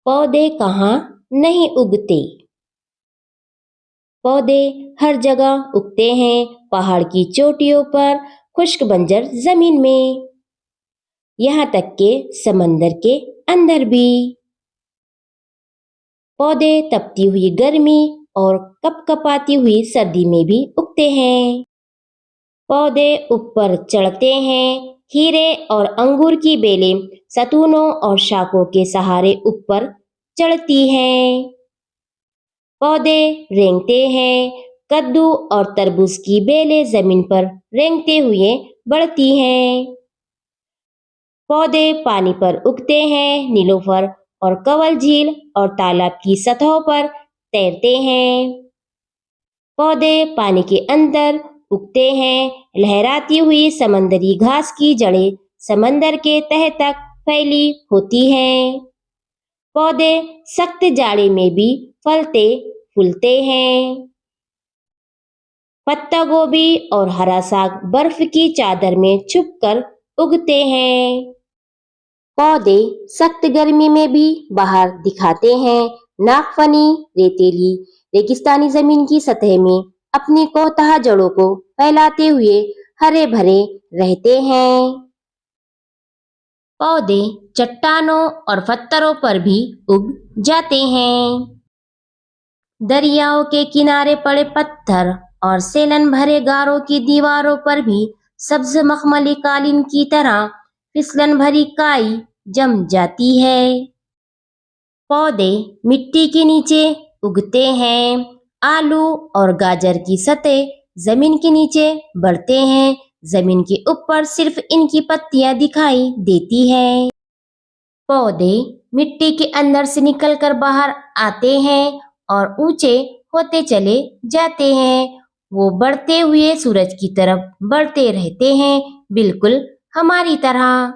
पौधे कहाँ नहीं उगते। पौधे हर जगह उगते हैं, पहाड़ की चोटियों पर, खुश्क बंजर जमीन में, यहाँ तक के समंदर के अंदर भी। पौधे तपती हुई गर्मी और कपकपाती हुई सर्दी में भी उगते हैं। पौधे ऊपर चढ़ते हैं, हीरे और अंगूर की बेलें सतूनों और शाखों के सहारे ऊपर चढ़ती हैं। पौधे रेंगते हैं, कद्दू और तरबूज की बेलें जमीन पर रेंगते हुए बढ़ती हैं। पौधे पानी पर उगते हैं, नीलोफर और कंवल झील और तालाब की सतहों पर तैरते हैं। पौधे पानी के अंदर उगते हैं, लहराती हुई समंदरी घास की जड़ें समंदर के तह तक फैली होती हैं। पौधे सख्त जाड़े में भी फलते फूलते हैं। पत्ता गोभी और हरा साग बर्फ की चादर में छुपकर उगते हैं। पौधे सख्त गर्मी में भी बाहर दिखाते हैं। नागफनी रेतीली रेगिस्तानी जमीन की सतह में अपनी कोहतहा जड़ों को फैलाते हुए हरे भरे रहते हैं। पौधे चट्टानों और पत्थरों पर भी उग जाते हैं। दरियाओं के किनारे पड़े पत्थर और सेलन भरे गारों की दीवारों पर भी सब्ज मखमली कालीन की तरह फिसलन भरी काई जम जाती है। पौधे मिट्टी के नीचे उगते हैं। आलू और गाजर की सतह जमीन के नीचे बढ़ते हैं, जमीन के ऊपर सिर्फ इनकी पत्तियां दिखाई देती हैं। पौधे मिट्टी के अंदर से निकलकर बाहर आते हैं और ऊंचे होते चले जाते हैं। वो बढ़ते हुए सूरज की तरफ बढ़ते रहते हैं, बिल्कुल हमारी तरह।